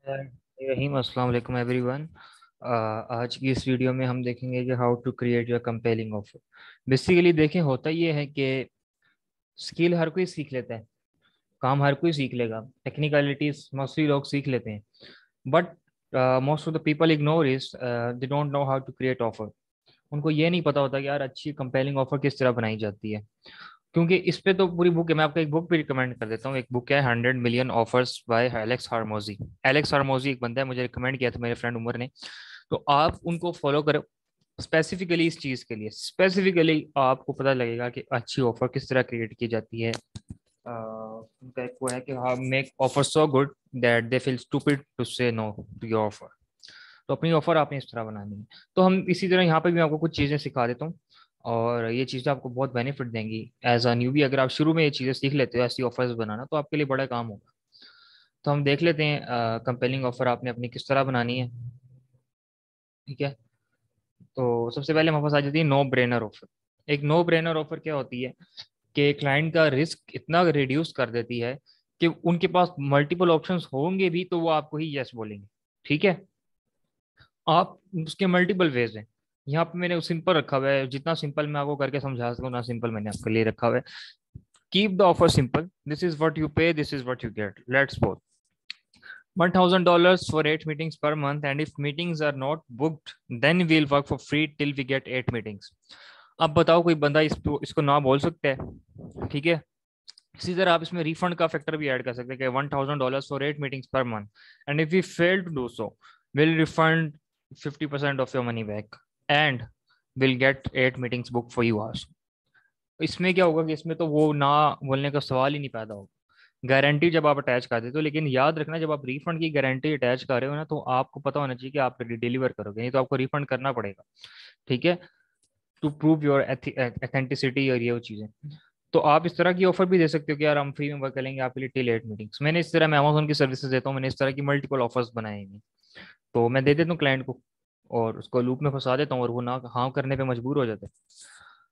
रहीम अस्सलाम वालेकुम एवरीवन। आज की इस वीडियो में हम देखेंगे कि how to create your compelling offer. Basically देखें, होता ये है कि स्किल हर कोई सीख लेता है, काम हर कोई सीख लेगा, टेक्निकलिटीज मोस्टली लोग सीख लेते हैं, but most of the people ignore is they don't know how to create offer. उनको ये नहीं पता होता कि यार अच्छी कंपेलिंग ऑफर किस तरह बनाई जाती है। क्योंकि इस पे तो पूरी बुक है। मैं आपको एक बुक भी रिकमेंड कर देता हूँ। एक बुक है 100 million offers by Alex Hormozi. Alex Hormozi एक बंदा है, मुझे रिकमेंड किया था मेरे फ्रेंड उमर ने। तो आप उनको फॉलो करो स्पेसिफिकली इस चीज के लिए। स्पेसिफिकली आपको पता लगेगा कि अच्छी ऑफर किस तरह क्रिएट की जाती है। उनका एक वो है कि हाँ, make offer so good that they feel stupid to say no to your offer. तो अपनी ऑफर आपने इस तरह बनानी है। तो हम इसी तरह यहाँ पे भी आपको कुछ चीजें सिखा देता हूँ, और ये चीजें आपको बहुत बेनिफिट देंगी एज अ न्यूबी। अगर आप शुरू में ये चीजें सीख लेते हो ऐसी ऑफर्स बनाना, तो आपके लिए बड़ा काम होगा। तो हम देख लेते हैं कंपेलिंग ऑफर आपने अपनी किस तरह बनानी है। ठीक है, तो सबसे पहले हमारे पास आ जाती है नो ब्रेनर ऑफर। एक नो ब्रेनर ऑफर क्या होती है कि क्लाइंट का रिस्क इतना रिड्यूस कर देती है कि उनके पास मल्टीपल ऑप्शंस होंगे भी तो वो आपको ही यस बोलेंगे। ठीक है, आप उसके मल्टीपल वेज हैं। यहाँ पे मैंने सिंपल रखा हुआ है, जितना सिंपल मैं आपको करके समझा सकूँ ना सिंपल मैंने आपके लिए रखा हुआ है। Keep the offer simple, this is what you pay, this is what you get. Let's suppose $1,000 for 8 meetings per month, and if meetings are not booked, then we'll work for free till we get 8 meetings। अब बताओ कोई बंदा इसको ना बोल सकता है? ठीक है, इसी तरह आप इसमें रिफंड का फैक्टर भी ऐड कर सकते हैं कि $1,000 for 8 meetings per month, and if we fail to do so will refund 50% of your money back and will get 8 meetings book for you also. इसमें क्या होगा कि इसमें तो वो ना बोलने का सवाल ही नहीं पैदा होगा। गारंटी जब आप अटैच कर देते हो, लेकिन याद रखना जब आप रिफंड की गारंटी अटैच कर रहे हो ना, तो आपको पता होना चाहिए कि आप डिलीवर करोगे, नहीं तो आपको रिफंड करना पड़ेगा। ठीक है, टू प्रूव योर एथेंटिसिटी और ये वो चीजें। तो आप इस तरह की ऑफर भी दे सकते हो कि यार हम फ्री में वर्क करेंगे आपके लिए टिल 8 meetings। मैंने इस तरह मैं अमेजोन की सर्विसेज देता हूँ, मैंने इस तरह की मल्टीपल ऑफर्स बनाए हैं। तो मैं दे देता हूँ क्लाइंट को और उसको लूप में फंसा देता हूँ, और वो ना हाँ करने पे मजबूर हो जाते हैं,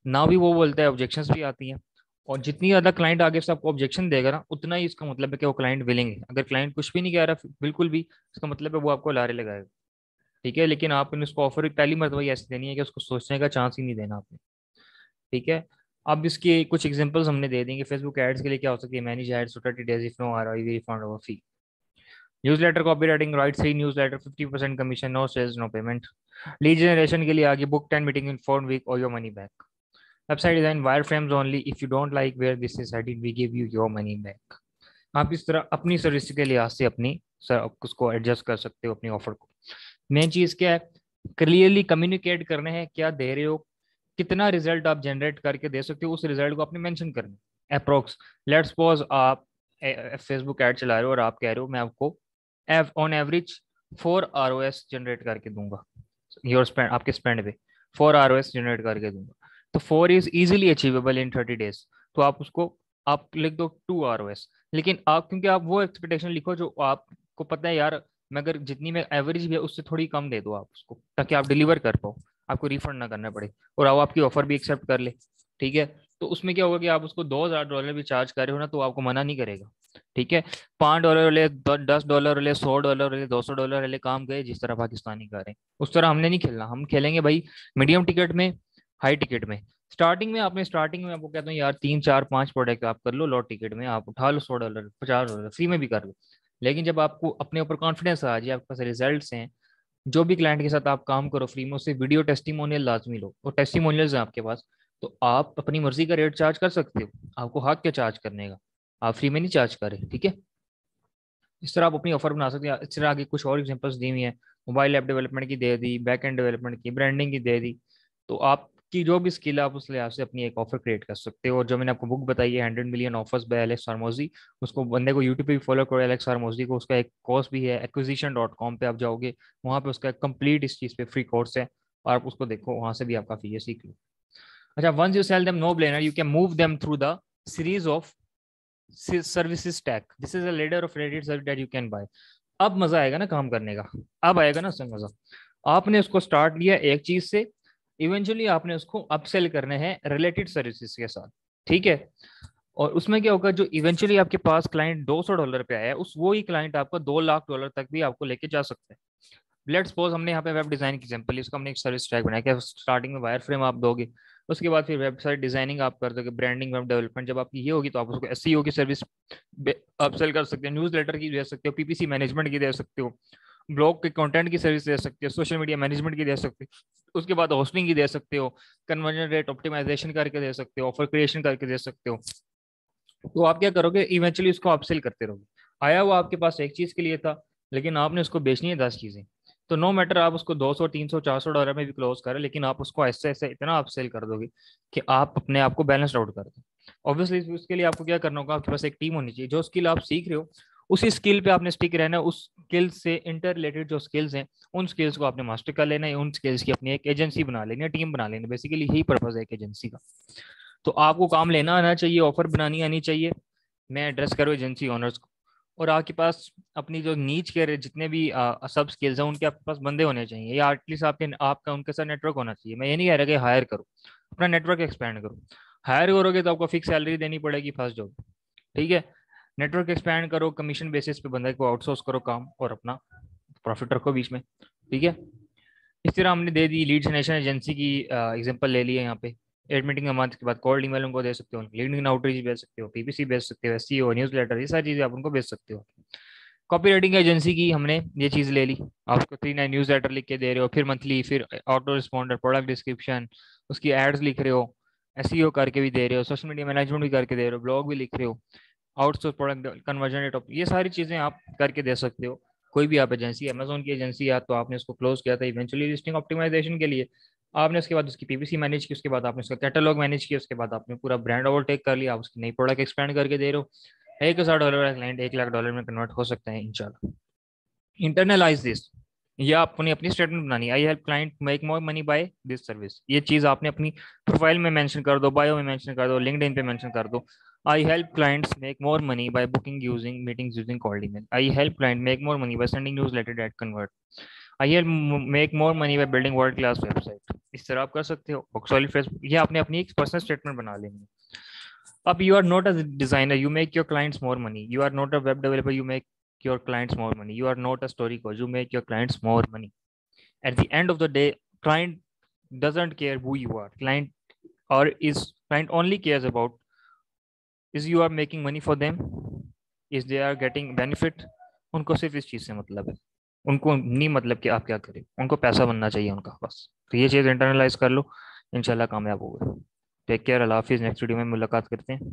ना भी वो बोलता है, ऑब्जेक्शंस भी आती हैं। और जितनी ज्यादा क्लाइंट आगे से आपको ऑब्जेक्शन देगा ना, उतना ही इसका मतलब है कि वो क्लाइंट विलिंग है। अगर क्लाइंट कुछ भी नहीं कह रहा बिल्कुल भी, इसका मतलब है वो आपको लारे लगाएगा। ठीक है, लेकिन आपने उसको ऑफर पहली मरतबा ही ऐसी देनी है कि उसको सोचने का चांस ही नहीं देना आपने। ठीक है, अब इसके कुछ एग्जांपल्स हमने दे देंगे। फेसबुक एड्स के लिए क्या हो सकती है? Manage ads for 30 days, if no ROI we refund over fee. Newsletter copywriting right से newsletter 50% commission, no sales no payment. Lead generation के लिए आगे बुक 10 मीटिंग इन 4 week और your money back. Website design wireframes only, if you don't like where this is headed we give you your money back. आप इस तरह अपनी service के लिहाज से अपनी सर उसको एडजस्ट कर सकते हो अपनी ऑफर को। मेन चीज क्या है? क्लियरली कम्युनिकेट करने हैं क्या दे रहे हो, कितना रिजल्ट आप जनरेट करके दे सकते हो, उस रिजल्ट को आपने मेंशन करना है अप्रोक्स। लेट्स सपोज आप फेसबुक ऐड चला रहे हो और आप कह रहे हो मैं आपको ऑन एवरेज 4 ROS जनरेट करके दूंगा, योर स्पेंड आपके स्पेंड पे 4 ROS जनरेट करके दूंगा। तो 4 is easily achievable in 30 days। तो आप उसको आप लिख दो 2 ROS। लेकिन आप क्योंकि आप वो एक्सपेक्टेशन लिखो जो आपको पता है यार, मैं अगर जितनी में एवरेज भी है उससे थोड़ी कम दे दो आप उसको, ताकि आप डिलीवर कर पाओ, आपको रिफंड ना करना पड़े, और आप आपकी ऑफर भी एक्सेप्ट कर ले। ठीक है, तो उसमें क्या होगा कि आप उसको $2,000 भी चार्ज कर रहे हो ना, तो आपको मना नहीं करेगा। ठीक है, $5 ले, $10 ले, $100 ले, $200 ले, काम गए जिस तरह पाकिस्तानी कर रहे हैं उस तरह हमने नहीं खेलना। हम खेलेंगे भाई मीडियम टिकट में, हाई टिकट में। स्टार्टिंग में आपको कहता हूँ यार 3 4 5 प्रोडक्ट आप कर लो, लो टिकट में आप उठा लो, $100 $50 फ्री में भी कर लो। लेकिन जब आपको अपने ऊपर कॉन्फिडेंस आ जाए, आपके पास रिजल्ट्स हैं, जो भी क्लाइंट के साथ आप काम करो फ्री में, उससे वीडियो टेस्टिमोनियल लाजमी लो, और टेस्टिमोनियल्स हैं आपके पास, तो आप अपनी मर्जी का रेट चार्ज कर सकते हो। आपको हक क्या चार्ज करने का, आप फ्री में नहीं चार्ज कर रहे। ठीक है, इस तरह आप अपनी ऑफर बना सकते हैं। इस तरह आगे कुछ और एग्जांपल्स दी हुई हैं। मोबाइल ऐप डेवलपमेंट की दे दी, बैक एंड डेवलपमेंट की, ब्रांडिंग की दे दी। तो आपकी जो भी स्किल है आप उस लिहाज से अपनी एक ऑफर क्रिएट कर सकते हो। और जो मैंने आपको बुक बताई है 100 मिलियन ऑफर्स बाय एलेक्स हार्मोजी, उसको बंदे को यूट्यूब पे भी फॉलो करो एलेक्स हार्मोजी को। उसका एक कोर्स भी है, acquisition.com पे आप जाओगे, वहाँ पे उसका कंप्लीट इस चीज़ पे फ्री कोर्स है, और आप उसको देखो, वहाँ से भी आप काफी ये सीख लो। अच्छा, once you sell them no brainer you can move them through the series of services tag. This is a ladder of Reddit service that you can buy. अब मजा आएगा ना काम करने का, अब आएगा ना उससे मजा। आपने उसको स्टार्ट लिया एक चीज से, इवेंचुअली आपने उसको अपसेल करने हैं रिलेटेड सर्विसेज के साथ। ठीक है, और उसमें क्या होगा, जो इवेंचुअली आपके पास क्लाइंट $200 पे आया है, उस वो ही क्लाइंट आपको $2 लाख तक भी आपको लेके जा सकते हैं। लेट्स सपोज हमने यहाँ पे वेब डिजाइन की एग्जांपल, इसको हमने एक सर्विस ट्रैक बनाया कि स्टार्टिंग में वायर फ्रेम आप दोगे, उसके बाद फिर वेबसाइट डिजाइनिंग आप कर दोगे, ब्रांडिंग, वेब डेवलपमेंट जब आपकी ये होगी तो आप उसको एसईओ की सर्विस आप सेल कर सकते हो, न्यूज़ लेटर की दे सकते हो, पीपीसी मैनेजमेंट की दे सकते हो, ब्लॉग के कंटेंट की सर्विस दे सकते हो, सोशल मीडिया मैनेजमेंट की दे सकते हो, उसके बाद होस्टिंग की दे सकते हो, कन्वर्जन रेट ऑप्टिमाइजेशन करके दे सकते हो, ऑफर क्रिएशन करके दे सकते हो। तो आप क्या करोगे, इवेंचुअली उसको अपसेल करते रहोगे। आया वो आपके पास एक चीज के लिए था, लेकिन आपने उसको बेचनी है 10 चीजें। तो नो मैटर आप उसको 200 300 $400 में भी क्लोज करें, लेकिन आप उसको ऐसे ऐसे इतना अपसेल कर दोगे कि आप अपने आप को बैलेंस आउट कर दो। ऑब्वियसली उसके लिए आपको क्या करना होगा, आपके पास एक टीम होनी चाहिए। जो स्किल आप सीख रहे हो उसी स्किल पे आपने स्टिक रहना है, उस स्किल से इंटर रिलेटेड जो स्किल्स हैं उन स्किल्स को आपने मास्टर कर लेना है, उन स्किल्स की अपनी एक एजेंसी बना लेनी है, टीम बना लेनी है। बेसिकली यही पर्पज है एक एजेंसी का। तो आपको काम लेना आना चाहिए, ऑफर बनानी आनी चाहिए, मैं एड्रेस करो एजेंसी ओनर्स को। और आपके पास अपनी जो नीच के जितने भी सब स्किल्स हैं उनके आपके पास बंदे होने चाहिए, या एटलीस्ट आपके आपका उनके साथ नेटवर्क होना चाहिए। मैं ये नहीं कह रहा कि हायर करो, अपना नेटवर्क एक्सपैंड करो। हायर करोगे तो आपको फिक्स सैलरी देनी पड़ेगी फर्स्ट जॉब, ठीक है। नेटवर्क एक्सपैंड करो, कमीशन बेसिस पे बंदे को आउटसोर्स करो काम, और अपना प्रॉफिट रखो बीच में, ठीक है। इस तरह हमने दे दी लीड जनरेशन एजेंसी की एग्जांपल ले लिया यहाँ पे। 8 मीटिंग मंथ के बाद कोल्ड ईमेल उनको दे सकते हो, लिंक्डइन आउटरीच भेज सकते हो, पीपीसी भेज सकते हो, एसईओ, न्यूज़ लेटर, ये सारी चीजें आप उनको भेज सकते हो। कॉपी राइटिंग एजेंसी की हमने ये चीज ले ली, आप उसको 3 न्यूज़ लेटर लिख के दे रहे हो, फिर मंथली, फिर ऑटो रिस्पॉन्डर, प्रोडक्ट डिस्क्रिप्शन, उसकी एड्स लिख रहे हो, एसईओ करके भी दे रहे हो, सोशल मीडिया मैनेजमेंट भी करके दे रहे हो, ब्लॉग भी लिख रहे हो, आउटसोर्स प्रोडक्ट कन्वर्जन रेट, ये सारी चीजें आप करके दे सकते हो। कोई भी आप एजेंसी, अमेजोन की एजेंसी है तो आपने उसको क्लोज किया था इवेंचुअली लिस्टिंग ऑप्टिमाइजेशन के लिए, आपने उसके बाद उसकी पीपीसी मैनेज की, उसके बाद आपने उसका कैटलॉग मैनेज किया, उसके बाद आपने पूरा ब्रांड ओवरटेक कर लिया, आप उसकी नई प्रोडक्ट एक्सपेंड करके दे रहे हो। $1,000 का क्लाइंट $1 लाख में कन्वर्ट हो सकता है इंशाल्लाह। इंटरनलाइज दिस, ये आपने अपनी स्टेटमेंट बनानी है, आई help client make more money by this service. ये चीज आपने अपनी प्रोफाइल में मेंशन कर दो, बायो में मेंशन कर दो, लिंक्डइन पे मेंशन कर दो। I help clients make more money by booking using meetings using called email. I help client make more money by sending newsletter that convert. I help make more money by building world class website. इस तरह आप कर सकते हो। Solid phrase, ये आपने अपनी एक पर्सनल स्टेटमेंट बना लेनी है। अब you are not a designer, you make your clients more money. You are not a web developer, you make your clients more money. You are not a story coach, you make your clients more money. At the end of the day, client doesn't care who you are. Client only cares about is you are making money for them, is they are getting benefit. उनको सिर्फ इस चीज से मतलब है, उनको नहीं मतलब कि आप क्या करें, उनको पैसा बनना चाहिए उनका बस। तो ये चीज इंटरनलाइज कर लो, इंशाल्लाह कामयाब होगा। टेक केयर, अल्लाह हाफिज, नेक्स्ट वीडियो में मुलाकात करते हैं।